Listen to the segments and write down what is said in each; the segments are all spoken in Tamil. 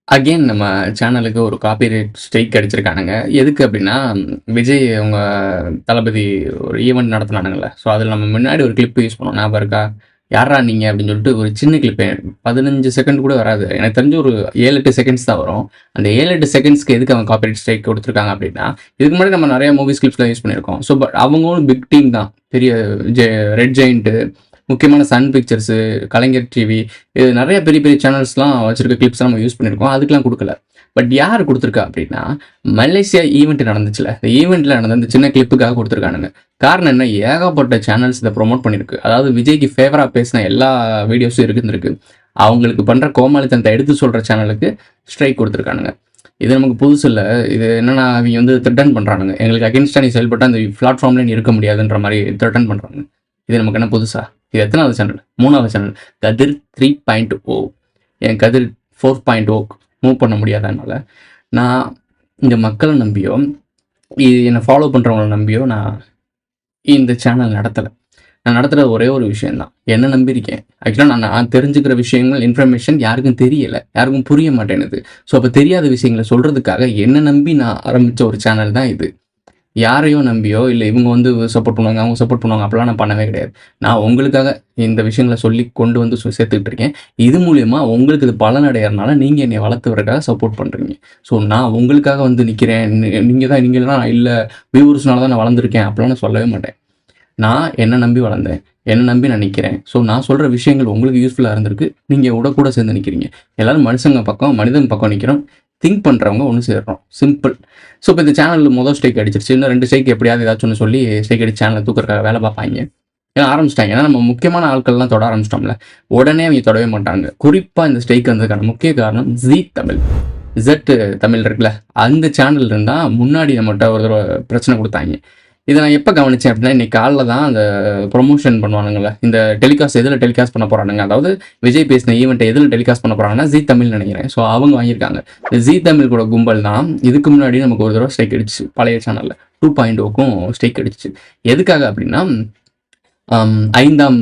அகைன் நம்ம சேனலுக்கு ஒரு காப்பிரைட் ஸ்ட்ரைக் அடிச்சிருக்கானுங்க. எதுக்கு அப்டின்னா, விஜய் அவங்க தளபதி ஒரு ஈவென்ட் நடத்துனானுங்கல்ல. ஸோ, அதில நம்ம முன்னாடி ஒரு கிளிப் யூஸ் பண்ணோம். ஞாபகம் இருக்கா? "யார்றா நீங்க?" அப்டின்னு சொல்லிட்டு ஒரு சின்ன கிளிப்பு 15 செகண்ட் கூட வராது. எனக்கு தெரிஞ்சு ஒரு 7, 8 செகண்ட்ஸ் தான் வரும். அந்த 7, 8 செகண்ட்ஸ்க்கு எதுக்கு அவங்க காப்பிரைட் ஸ்ட்ரைக் குடுத்துருக்காங்க அப்டின்னா, இதுக்கு முன்னாடி நம்ம நெறைய மூவிஸ் கிளிப்ஸ்லாம் யூஸ் பண்ணியிருக்கோம். ஸோ, அவங்களும் பிக் டீம் தான். பெரிய ஜெ ரெட் ஜெயண்ட், முக்கியமான சன் பிக்சர்ஸு, கலைஞர் டிவி இது நெறைய பெரிய பெரிய சேனல்ஸ்லாம் வச்சிருக்க கிளிப்ஸ் நம்ம யூஸ் பண்ணியிருக்கோம். அதுக்கெல்லாம் குடுக்கல. பட் யார் குடுத்துருக்கா அப்டின்னா, மலேசியா ஈவென்ட் நடந்துச்சுல்ல. இந்த ஈவென்ட்ல நடந்த அந்த சின்ன கிளிப்புக்காக குடுத்துருக்கானுங்க. காரணம் என்ன? ஏகப்பட்ட சேனல்ஸ் இத ப்ரமோட் பண்ணியிருக்கு. அதாவது விஜய்க்கு ஃபேவரா பேசின எல்லா வீடியோஸும் இருந்திருக்கு. அவங்களுக்கு பண்ற கோமாளித்தனத்த எடுத்து சொல்ற சேனலுக்கு ஸ்ட்ரைக் குடுத்துருக்கானுங்க. இது நமக்கு புதுசு இல்ல. இது என்னன்னா, அவிங்க வந்து த்ரெட்டன் பண்றானுங்க. எங்களுக்கு அகைன்ஸ்ட்டா நீ செயல்பட்டா அந்த பிளாட்ஃபார்ம்ல நீ இருக்க முடியாதுன்ற மாரி த்ரெட்டன் பண்றாங்க. இது நமக்கு என்ன புதுசா? இது எத்தனாவது சேனல்? 3வது சேனல். கதிர் 3.0. என் கதிர் 4.0 மூவ் பண்ண முடியாதா என்னால? நான் இந்த மக்கள நம்பியோ, என்ன ஃபாலோ பண்றவங்கள நம்பியோ நான் இந்த சேனல் நடத்தல. நான் நடத்துறது ஒரே ஒரு விஷயம் தான். என்ன நம்பியிருக்கேன். ஆக்சுவலா நான் தெரிஞ்சுக்கிற விஷயங்கள், இன்ஃபர்மேஷன் யாருக்கும் தெரியல. யாருக்கும் புரிய மாட்டேன்னுது. ஸோ, அப்ப தெரியாத விஷயங்கள சொல்றதுக்காக என்ன நம்பி நான் ஆரம்பிச்ச ஒரு சேனல் தான் இது. யாரையோ நம்பியோ, இல்ல இவங்க வந்து சப்போர்ட் பண்ணுவாங்க, அவங்க சப்போர்ட் பண்ணுவாங்க அப்படிலாம் நான் பண்ணவே கிடையாது. நான் உங்களுக்காக இந்த விஷயங்கள சொல்லி கொண்டு வந்து சேர்த்துக்கிட்டு இருக்கேன். இது மூலியமா உங்களுக்கு இது பலனடையறனால நீங்க என்னைய வளர்த்தவருக்காக சப்போர்ட் பண்றீங்க. ஸோ நான் உங்களுக்காக வந்து நிக்கிறேன். நீங்க இல்லனா இல்ல வியூவர்ஸ்னால தான் நான் வளர்ந்துருக்கேன் அப்படிலாம் நான் சொல்லவே மாட்டேன். நான் என்ன நம்பி வளர்ந்தேன். என்ன நம்பி நான் நிக்கிறேன். ஸோ நான் சொல்ற விஷயங்கள் உங்களுக்கு யூஸ்ஃபுல்லா இருந்திருக்கு. நீங்க கூட சேர்ந்து நிக்கிறீங்க. எல்லாரும் மனுஷங்க பக்கம், மனிதன் பக்கம் நிக்கிறோம். திங்க் பண்றவங்க ஒண்ணு சேர்றோம். சிம்பிள். ஸோ இப்போ இந்த சேனல்ல மொத ஸ்ட்ரைக் அடிச்சிருச்சு. இன்னும் 2 ஸ்ட்ரைக் எப்படியாவது ஏதாச்சும் ஒண்ணு சொல்லி ஸ்ட்ரைக் அடிச்சு சேனல தூக்குறதுக்காக வேல பார்ப்பாய்ங்க. ஏன்னா ஆரம்பிச்சுட்டாங்க. ஏன்னா நம்ம முக்கியமான ஆட்கள்லாம் தொட ஆரம்பிச்சிட்டோம்ல. உடனே அவிங்க தொடவே மாட்டாங்க. குறிப்பா இந்த ஸ்ட்ரைக் வந்ததுக்கான முக்கிய காரணம் ஜீ தமிழ். இசட் தமிழ் இருக்குல்ல. அந்த சேனல்ல இருந்தா முன்னாடி நம்மட்ட ஒரு தடவ பிரச்சனை குடுத்தாய்ங்க. இத நான் எப்ப கவனிச்சேன் அப்படின்னா, இன்னைக்கு காலைல தான் அந்த புரமோஷன் பண்ணுவானுங்கல்ல. இந்த டெலிகாஸ்ட் எதுல டெலிகாஸ்ட் பண்ண போறானுங்க. அதாவது விஜய் பேசின ஈவென்ட்ட எதுல டெலிகாஸ்ட் பண்ண போறாங்கன்னா, ஜீ தமிழ்னு நெனைக்கிறேன். ஸோ அவங்க வாங்கியிருக்காங்க. இந்த ஜீ தமிழ் கூட கும்பல் தான் இதுக்கு முன்னாடி நமக்கு ஒரு தடவ ஸ்ட்ரைக் அடிச்சுச்சு. பழைய சேனல்ல. 2.0க்கும் ஸ்ட்ரைக் அடிச்சுச்சு. எதுக்காக அப்படின்னா, 5ஆம்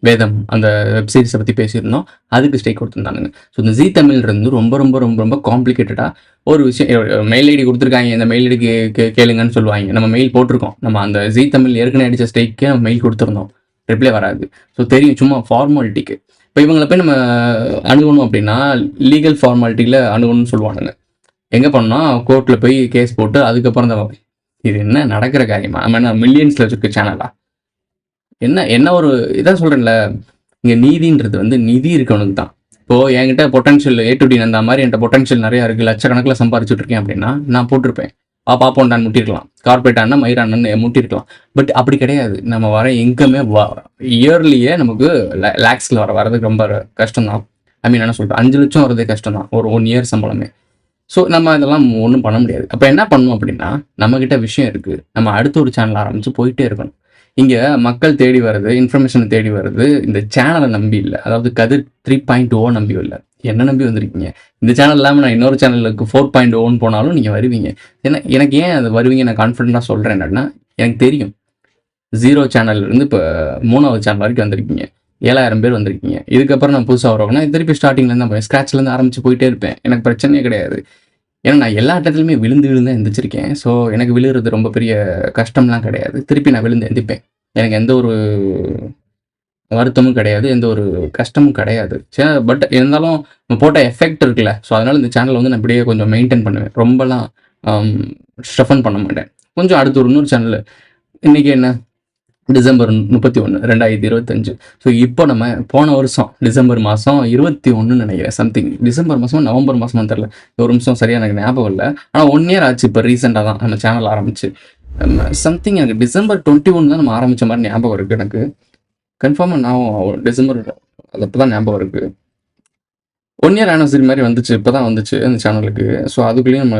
வேதம் அந்த வெப் சீரிஸ பத்தி பேசியிருந்தோம். அதுக்கு ஸ்ட்ரைக் குடுத்துருந்தானுங்க. ஸோ இந்த ஜீ தமிழ்ல இருந்து ரொம்ப காம்ப்ளிகேட்டடா ஒரு விஷயம் மெயில் ஐடி குடுத்துருக்காய்ங்க. இந்த மெயில் ஐடிக்கு கேளுங்கன்னு சொல்லுவாய்ங்க. நம்ம மெயில் போட்டிருக்கோம். நம்ம அந்த ஜீ தமிழ் ஏற்கனவே அடிச்ச ஸ்ட்ரைக்கே நம்ம மெயில் குடுத்துருந்தோம். ரிப்ளை வராது. ஸோ தெரியும் சும்மா ஃபார்மாலிட்டிக்கு. இப்ப இவங்கள போய் நம்ம அணுகணும் அப்படின்னா, லீகல் ஃபார்மாலிட்டில அணுகணும்னு சொல்லுவானுங்க. எங்க பண்ணோம், கோர்ட்ல போய் கேஸ் போட்டு அதுக்கப்புறம் தான் இது என்ன நடக்கிற காரியமா? நம்ம என்ன மில்லியன்ஸ்ல வச்சிருக்க சேனலா? என்ன ஒரு இதான் சொல்றேன்ல, இங்க நீதின்றது வந்து நிதி இருக்கவனுக்கு தான். இப்போ என்கிட்ட பொட்டன்ஷியல் ஏ டு டி அந்த மாரி என்ட்ட பொட்டன்ஷியல் நெறைய இருக்கு. லட்சக்கணக்கில சம்பாரிச்சுட்டு இருக்கேன் அப்படின்னா, நான் போட்டிருப்பேன். பாப்போம்டான்னு முட்டியிருக்கலாம். கார்ப்பரேட் ஆனா மயிர் அண்ணன்னு முட்டியிருக்கலாம். பட் அப்படி கிடையாது. நம்ம வர இன்கமே இயர்லியே நமக்கு லேக்ஸ்ல வரதுக்கு ரொம்ப கஷ்டம் தான். ஐ மீன் என்ன சொல்றேன், 5 லட்சம் வரதே கஷ்டம் தான். ஒரு 1 இயர் சம்பளமே. ஸோ நம்ம இதெல்லாம் ஒண்ணும் பண்ண முடியாது. அப்ப என்ன பண்ணணும் அப்படின்னா, நம்மகிட்ட விஷயம் இருக்கு. நம்ம அடுத்த ஒரு சேனல் ஆரம்பிச்சு போயிட்டே இருக்கணும். இங்க மக்கள் தேடி வர்றது, இன்ஃபர்மேஷன தேடி வர்றது, இந்த சேனல நம்பி இல்ல. அதாவது கதிர் 3.0 நம்பியும் இல்ல. என்ன நம்பி வந்திருக்கீங்க. இந்த சேனல் இல்லாம நான் இன்னொரு சேனலுக்கு 4.0ன்னு போனாலும் நீங்க வருவீங்க. ஏன்னா எனக்கு ஏன் அது வருவீங்க நான் கான்ஃபிடென்ட்டா சொல்றேன் என்னன்னா, எனக்கு தெரியும். 0 சேனல்ல இருந்து இப்ப 3வது சேனல் வரைக்கும் வந்திருக்கீங்க. 7000 பேர் வந்திருக்கீங்க. இதுக்கப்புறம் நான் புதுசா வரவங்கன்னா, திருப்பி ஸ்டார்ட்டிங்ல இருந்து தான் ஸ்க்ராட்ச்ல இருந்து ஆரம்பிச்சு போயிட்டே இருப்பேன். எனக்கு பிரச்சனையே கிடையாது. ஏன்னா நான் எல்லா இடத்துலயுமே விழுந்து தான் எந்திரிச்சிருக்கேன். ஸோ எனக்கு விழுறது ரொம்ப பெரிய கஷ்டம்லாம் கிடையாது. திருப்பி நான் விழுந்து எந்திரிப்பேன். எனக்கு எந்த ஒரு வருத்தமும் கிடையாது. எந்த ஒரு கஷ்டமும் கிடையாது. பட் இருந்தாலும் போட்ட எஃபெக்ட் இருக்குல்ல. ஸோ அதனால இந்த சேனல் வந்து நான் இப்படியே கொஞ்சம் மெயின்டெயின் பண்ணுவேன். ரொம்பலாம் ஸ்டஃபன் பண்ண மாட்டேன். கொஞ்சம் அடுத்து ஒரு இன்னொரு சேனல் இன்னைக்கு என்ன டிசம்பர் 31, 2025. ஸோ இப்போ நம்ம போன வருஷம் டிசம்பர் மாதம் 21 நினைக்கிறேன் சம்திங். டிசம்பர் மாதம் நவம்பர் மாதமான்னு தெரில. ஒரு நிமிஷம் சரியாக எனக்கு ஞாபகம் இல்லை. ஆனால் 1 இயர் ஆச்சு இப்போ ரீசெண்டாக தான் நம்ம சேனல் ஆரம்பிச்சு. சம்திங் எனக்கு டிசம்பர் 21 தான் நம்ம ஆரம்பித்த மாதிரி ஞாபகம் இருக்குது எனக்கு. கன்ஃபார்மாக நான் டிசம்பர் அது அப்போ தான் ஞாபகம் இருக்குது. 1 இயர் ஆனிவர்சரி மாதிரி வந்துச்சு. இப்போ தான் வந்துச்சு அந்த சேனலுக்கு. ஸோ அதுக்குள்ளேயும் நம்ம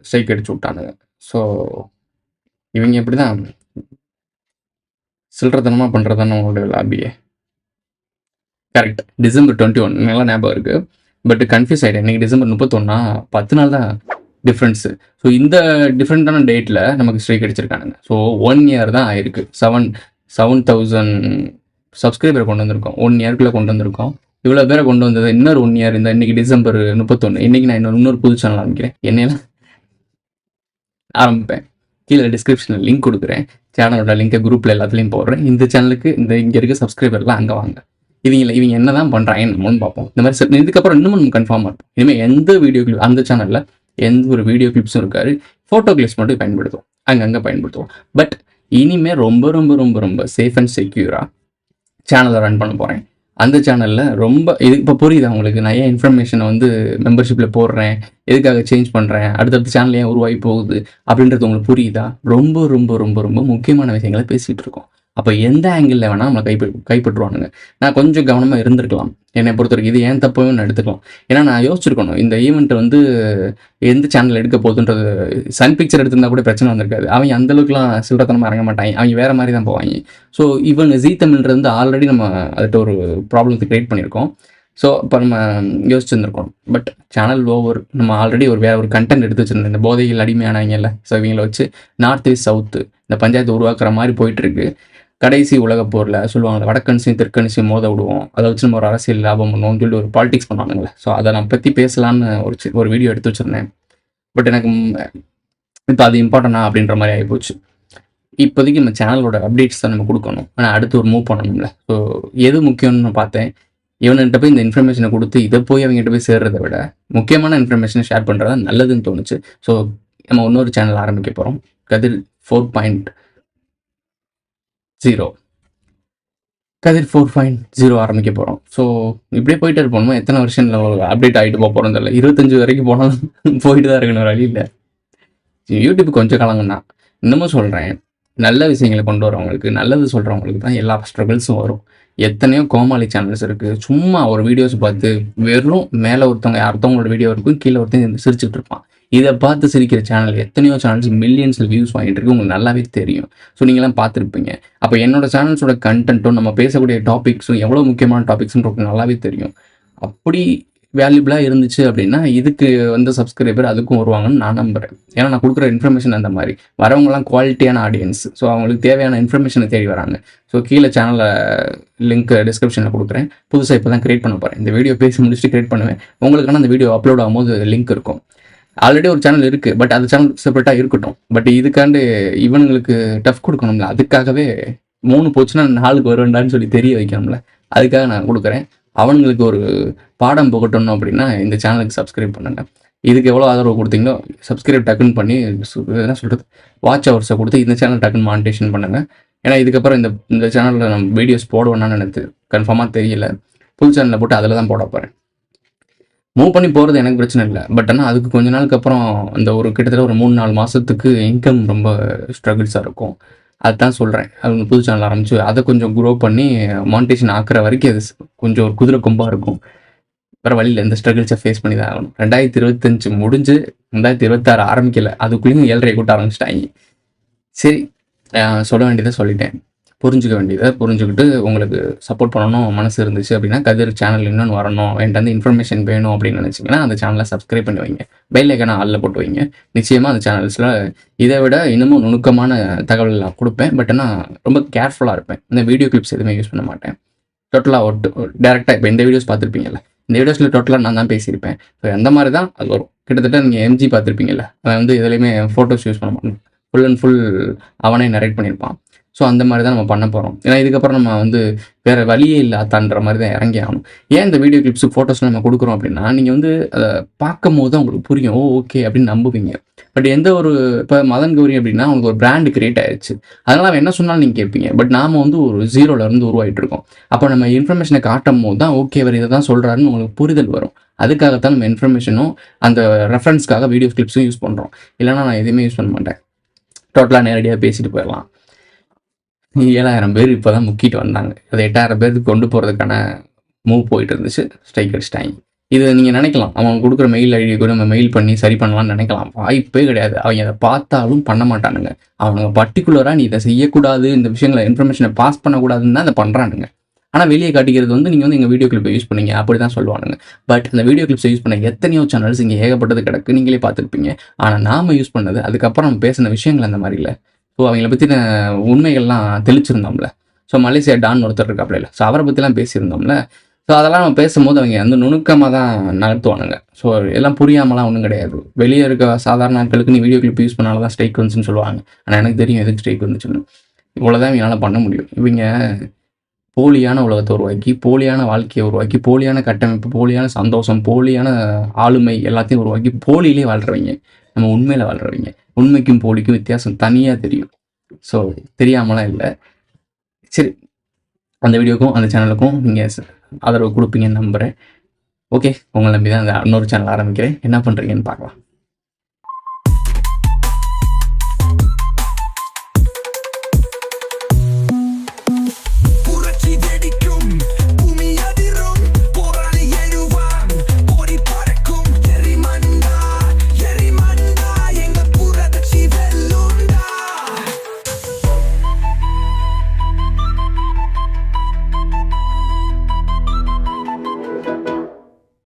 ஸ்ட்ரைக் அடிச்சு விட்டானுங்க. ஸோ இவங்க எப்படி தான் சில்லறத்தனமா பண்றது தானே உங்களுடைய லாபியே. கரெக்ட். டிசம்பர் 21 நல்லா ஞாபகம் இருக்கு. பட் கன்ஃபியூஸ் ஆயிட்டேன். இன்னைக்கு டிசம்பர் 31 10 நாள் தான் டிஃபரன்ஸ். ஸோ இந்த டிஃப்ரெண்டான டேட்ல நமக்கு ஸ்ட்ரைக் அடிச்சிருக்கானுங்க. ஸோ 1 இயர் தான் ஆயிருக்கு. 7,000 சப்ஸ்கிரைபர் கொண்டு வந்திருக்கோம். 1 இயர்க்குள்ள கொண்டு வந்திருக்கோம். இவ்வளோ பேரை கொண்டு வந்தது இன்னொரு 1 இயர். இந்த இன்னைக்கு டிசம்பர் 31, இன்னைக்கு நான் இன்னொரு புது சேனல் ஆரம்பிக்கிறேன். என்னையெல்லாம் ஆரம்பிப்பேன். கீழே டிஸ்கிரிப்ஷனில் லிங்க் கொடுக்குறேன். சேனலோட லிங்கை குரூப்பில் எல்லாத்துலேயும் போடுறேன். இந்த சேனலுக்கு இங்கே இருக்க சப்ஸ்கிரைபர்லாம் அங்கே வாங்க. இவங்க என்ன தான் பண்ணுறாங்கன்னு நம்மளும் பார்ப்போம். இந்த மாதிரி இதுக்கப்புறம் இன்னும் நம்ம கன்ஃபார்மாக இருப்போம். இனிமேல் எந்த வீடியோ கிளிப் அந்த சேனலில் எந்த ஒரு வீடியோ கிளிப்ஸும் இருக்காது. ஃபோட்டோ கிளிப்ஸ் மட்டும் பயன்படுத்துவோம், அங்கங்கே பயன்படுத்துவோம். பட் இனிமேல் ரொம்ப ரொம்ப ரொம்ப ரொம்ப சேஃப் அண்ட் செக்யூராக சேனலை ரன் பண்ண போகிறேன். அந்த சேனலில் ரொம்ப இது இப்போ புரியுது அவங்களுக்கு. நான் ஏன் இன்ஃபர்மேஷனை வந்து மெம்பர்ஷிப்பில் போடுறேன், எதுக்காக சேஞ்ச் பண்ணுறேன், அடுத்தடுத்த சேனல் ஏன் உருவாகி போகுது அப்படின்றது உங்களுக்கு புரியுதா? ரொம்ப ரொம்ப ரொம்ப ரொம்ப முக்கியமான விஷயங்களை பேசிகிட்டு இருக்கோம். அப்போ எந்த ஆங்கிளில் வேணால் நம்மளை கைப்பற்றுவானுங்க. நான் கொஞ்சம் கவனமாக இருந்திருக்கலாம். என்னை பொறுத்த வரைக்கும் இது ஏன் தப்பவே நான் எடுத்துக்கலாம். ஏன்னா நான் யோசிச்சிருக்கணும், இந்த ஈவெண்ட் வந்து எந்த சேனல் எடுக்க போகுதுன்றது. சன் பிக்சர் எடுத்திருந்தா கூட பிரச்சனை வந்திருக்காது. அவங்க அந்தளவுக்குலாம் சில்லறத்தனமாக இறங்க மாட்டாங்க. அவங்க வேறு மாதிரி தான் போவாங்க. ஸோ இவங்க ஜீ தமிழ்ன்றது ஆல்ரெடி நம்ம அதுகிட்ட ஒரு ப்ராப்ளத்தை க்ரியேட் பண்ணியிருக்கோம். ஸோ இப்போ நம்ம யோசிச்சுருந்துருக்கோம். பட் சேனல் ஓவர் நம்ம ஆல்ரெடி வேறு ஒரு கண்டென்ட் எடுத்து வச்சுருந்தோம். இந்த போதைகள் அடிமையானவங்கல்ல, ஸோ இவங்களை வச்சு நார்த் ஈஸ்ட் சவுத்து இந்த பஞ்சாயத்து உருவாக்குற மாதிரி போயிட்டுருக்கு. கடைசி உலகப் போரில் சொல்லுவாங்க, வடக்கன்சியும் தெற்கன்சியும் மோத விடுவோம், அதை வச்சு நம்ம ஒரு அரசியல் லாபம் பண்ணுவோம்னு சொல்லி ஒரு பாலிடிக்ஸ் பண்ணுவானுங்களே. ஸோ அதை நான் பற்றி பேசலான்னு ஒரு வீடியோ எடுத்து வச்சுருந்தேன். பட் எனக்கு இப்போ அது இம்பார்ட்டனா அப்படின்ற மாதிரி ஆகிப்போச்சு. இப்போதைக்கு நம்ம சேனலோட அப்டேட்ஸ் தான் நம்ம கொடுக்கணும். ஆனால் அடுத்து ஒரு மூவ் பண்ணணும்ல. ஸோ எது முக்கியம்னு நான் பார்த்தேன். இவன்கிட்ட போய் இந்த இன்ஃபர்மேஷனை கொடுத்து இதை போய் அவங்ககிட்ட போய் சேர்றதை விட முக்கியமான இன்ஃபர்மேஷனை ஷேர் பண்ணுறது தான் நல்லதுன்னு தோணுச்சு. ஸோ நம்ம இன்னொரு சேனல் ஆரம்பிக்க போகிறோம். கதிர் 4.0 ஆரம்பிக்க போகிறோம். ஸோ இப்படியே போயிட்டே இருப்போம். எத்தனை வருஷனில் அப்டேட் ஆகிட்டு போகிறோம் தெரியல. 25 வரைக்கும் போனாலும் போயிட்டு தான் இருக்கணும், வழி இல்லை. யூடியூப் கொஞ்சம் காலங்கண்ணா. இன்னமும் சொல்கிறேன், நல்ல விஷயங்களை கொண்டு வரவங்களுக்கு, நல்லது சொல்கிறவங்களுக்கு தான் எல்லா ஸ்ட்ரகிள்ஸும் வரும். எத்தனையோ கோமாளி சேனல்ஸ் இருக்குது. சும்மா ஒரு வீடியோஸ் பார்த்து வெறும் மேலே ஒருத்தவங்களோட வீடியோ இருக்கும், கீழே ஒருத்தங்க சிரிச்சுட்டு இருப்பான். இதை பார்த்து சிரிக்கிற சேனல் எத்தனையோ சேனல்ஸ் மில்லியன்ஸில் வியூஸ் வாங்கிட்டு இருக்கு. உங்களுக்கு நல்லாவே தெரியும். ஸோ நீங்களாம் பார்த்துருப்பீங்க. அப்போ என்னோட சேனல்ஸோட கண்டென்ட்டும் நம்ம பேசக்கூடிய டாபிக்ஸும் எவ்வளோ முக்கியமான டாபிக்ஸ்ன்னு நல்லாவே தெரியும். அப்படி வேல்யூபிளாக இருந்துச்சு அப்படின்னா இதுக்கு வந்து சப்ஸ்கிரைபர் அதுக்கும் வருவாங்கன்னு நான் நம்புகிறேன். ஏன்னா நான் கொடுக்குற இன்ஃபர்மேஷன் அந்த மாதிரி வரவங்கலாம் குவாலிட்டியான ஆடியன்ஸ். ஸோ அவங்களுக்கு தேவையான இன்ஃபர்மேஷனை தேடி வராங்க. ஸோ கீழே சேனலில் லிங்க் டிஸ்கிரிப்ஷனில் கொடுக்குறேன். புதுசாக இப்போ தான் க்ரியேட் பண்ண போகிறேன். இந்த வீடியோ பேசி முடிச்சுட்டு க்ரியேட் பண்ணுவேன். உங்களுக்கான அந்த வீடியோ அப்லோட் ஆகும்போது லிங்க் இருக்கும். ஆல்ரெடி ஒரு சேனல் இருக்குது, பட் அந்த சேனல் செப்பரேட்டாக இருக்கட்டும். பட் இதுக்காண்டு இவனுங்களுக்கு டஃப் கொடுக்கணும்ல, அதுக்காகவே 3 போச்சுன்னா 4க்கு வருவேண்டான்னு சொல்லி தெரிய வைக்கணும்ல, அதுக்காக நான் கொடுக்குறேன். அவனுங்களுக்கு ஒரு பாடம் புகட்டணும் அப்படின்னா இந்த சேனலுக்கு சப்ஸ்கிரைப் பண்ணுங்கள். இதுக்கு எவ்வளோ ஆதரவு கொடுத்தீங்களோ சப்ஸ்கிரைப் டக்குன்னு பண்ணி என்ன சொல்கிறது வாட்ச் ஹவர்ஸை கொடுத்து இந்த சேனல் டக்குன்னு மானிட்டேஷன் பண்ணுங்கள். ஏன்னா இதுக்கப்புறம் இந்த சேனலில் நம்ம வீடியோஸ் போடுவேன்னு எனக்கு கன்ஃபார்மாக தெரியல. புது சேனலில் போட்டு அதில் தான் போட போகிறேன். மூவ் பண்ணி போகிறது எனக்கு பிரச்சனை இல்லை. பட் ஆனால் அதுக்கு கொஞ்ச நாளுக்கு அப்புறம் அந்த கிட்டத்தட்ட ஒரு 3-4 மாதத்துக்கு இன்கம் ரொம்ப ஸ்ட்ரகிள்ஸாக இருக்கும். அதுதான் சொல்கிறேன். அவங்க புது சேனல் ஆரம்பித்து அதை கொஞ்சம் க்ரோ பண்ணி மானிட்டேஷன் ஆக்குற வரைக்கும் அது கொஞ்சம் ஒரு குதிரை கொம்பாக இருக்கும். வேறு வழியில் இந்த ஸ்ட்ரகிள்ஸை ஃபேஸ் பண்ணி தான் ஆகணும். 2025 முடிஞ்சு 2026 ஆரம்பிக்கலை, அதுக்குள்ளேயும் 7.5 கூட்ட ஆரம்பிச்சிட்டாங்க. சரி, சொல்ல வேண்டியதை சொல்லிட்டேன். புரிஞ்சுக்க வேண்டியதை புரிஞ்சுக்கிட்டு உங்களுக்கு சப்போர்ட் பண்ணணும் மனசு இருந்துச்சு அப்படின்னா கதிர் சேனல் இன்னொன்று வரணும், என்கிட்ட வந்து இன்ஃபர்மேஷன் வேணும் அப்படின்னு நினச்சிங்கன்னா அந்த சேனலை சப்ஸ்கிரைப் பண்ணி வைங்க. பெல் ஐக்கானை ஆளில் போட்டு வைங்க. நிச்சயமாக அந்த சேனல்ஸில் இதை விட இன்னமும் நுணுக்கமான தகவல் நான் கொடுப்பேன். பட் ஆனால் ரொம்ப கேர்ஃபுல்லாக இருப்பேன். இந்த வீடியோ கிளிப்ஸ் எதுவுமே யூஸ் பண்ண மாட்டேன். டோட்டலாக டேரெக்டாக இப்போ இந்த வீடியோஸ் பார்த்துருப்பீங்கல்ல, இந்த வீடியோஸில் டோட்டலாக நான் தான் பேசியிருப்பேன். ஸோ அந்த மாதிரி தான் அது வரும். கிட்டத்தட்ட நீங்கள் எம்ஜி பார்த்துருப்பீங்கல்ல, அவன் வந்து எதுலேயுமே ஃபோட்டோஸ் யூஸ் பண்ண மாட்டேன். ஃபுல் அண்ட் ஃபுல் அவனே நரேட் பண்ணியிருப்பான். ஸோ அந்த மாதிரி தான் நம்ம பண்ண போகிறோம். ஏன்னா இதுக்கப்புறம் நம்ம வந்து வேறு வழியே இல்லாதான்ற மாதிரி தான் இறங்கி ஆகணும். ஏன் இந்த வீடியோ கிளிப்ஸு ஃபோட்டோஸ்லாம் நம்ம கொடுக்குறோம் அப்படின்னா நீங்கள் வந்து அதை பார்க்கும் போது தான் உங்களுக்கு புரியும், ஓகே அப்படின்னு நம்புவீங்க. பட் எந்த ஒரு இப்போ மதன் கௌரி அப்படின்னா அவங்களுக்கு ஒரு பிராண்டு கிரியேட் ஆயிடுச்சு. அதனால் அவன் என்ன சொன்னாலும் நீங்கள் கேட்பீங்க. பட் நாம் வந்து ஒரு 0லேருந்து உருவாகிட்டு இருக்கோம். அப்போ நம்ம இன்ஃபர்மேஷனை காட்டும் போது தான் ஓகே அவர் இதை தான் சொல்கிறாருன்னு உங்களுக்கு புரிதல் வரும். அதுக்காகத்தான் நம்ம இன்ஃபர்மேஷனும் அந்த ரெஃபரன்ஸ்க்காக வீடியோ கிளிப்ஸும் யூஸ் பண்ணுறோம். இல்லைனா நான் எதுவுமே யூஸ் பண்ண மாட்டேன். டோட்டலாக நேரடியாக பேசிட்டு போயிடலாம். 7,000 பேர் இப்போ தான் முக்கிட்டு வந்தாங்க. அது 8,000 பேருக்கு கொண்டு போகிறதுக்கான மூவ் போயிட்டு இருந்துச்சு. ஸ்ட்ரைக் அடிச்சிட்டாங்க. இது நீங்கள் நினைக்கலாம், அவங்க கொடுக்குற மெயில் ஐடி கூட நம்ம மெயில் பண்ணி சரி பண்ணலாம்னு நினைக்கலாம். வாய்ப்பே கிடையாது. அவங்க அதை பார்த்தாலும் பண்ண மாட்டானுங்க. அவனுங்க பர்டிகுலராக நீ இதை செய்யக்கூடாது, இந்த விஷயங்களை இன்ஃபர்மேஷனை பாஸ் பண்ணக்கூடாதுன்னு தான் அதை பண்ணுறானுங்க. ஆனால் வெளியே காட்டிக்கிறது வந்து நீங்கள் வந்து எங்கள் வீடியோ கிளிப்பை யூஸ் பண்ணீங்க அப்படி தான் சொல்லுவானுங்க. பட் அந்த வீடியோ கிளிப்ஸை யூஸ் பண்ண எத்தனையோ சேனல்ஸ் இங்கே ஏகப்பட்டது கிடக்கு, நீங்களே பார்த்துருப்பீங்க. ஆனால் நாம் யூஸ் பண்ணது அதுக்கப்புறம் நம்ம பேசின விஷயங்கள் அந்த மாதிரி இல்லை. ஸோ அவங்கள பற்றின உண்மைகள்லாம் தெளிச்சிருந்தோம்ல. ஸோ மலேசியா டான் ஒருத்தர் இருக்காப்ல, ஸோ அவரை பற்றிலாம் பேசியிருந்தோம்ல. ஸோ அதெல்லாம் நம்ம பேசும்போது அவங்க வந்து நுணுக்கமா தான் நகர்த்துவானுங்க. ஸோ எல்லாம் புரியாமலாம் ஒண்ணும் கிடையாது. வெளிய இருக்க சாதாரண ஆட்களுக்கு நீ வீடியோ கிளிப் யூஸ் பண்ணால தான் ஸ்ட்ரைக் வந்துச்சுன்னு சொல்லுவாங்க. ஆனா எனக்கு தெரியும் எதுக்கு ஸ்ட்ரைக் வந்துச்சுன்னு. இவ்வளோதான் இவங்களால பண்ண முடியும். இவங்க போலியான உலகத்த உருவாக்கி, போலியான வாழ்க்கைய உருவாக்கி, போலியான கட்டமைப்பு, போலியான சந்தோஷம், போலியான ஆளுமை எல்லாத்தையும் உருவாக்கி போலியிலே வாழ்றவைங்க. நம்ம உண்மையில வாழ்றவைங்க. உண்மைக்கும் போலிக்கும் வித்தியாசம் தனியா தெரியும். ஸோ தெரியாமலாம் இல்ல. சரி, அந்த வீடியோக்கும், அந்த சேனலுக்கும் நீங்க ஆதரவு குடுப்பீங்கன்னு நம்புறேன். ஓகே. உங்கள நம்பி தான் அந்த இன்னொரு சேனல் ஆரம்பிக்கிறேன். என்ன பண்றீங்கன்னு பார்க்கலாம்.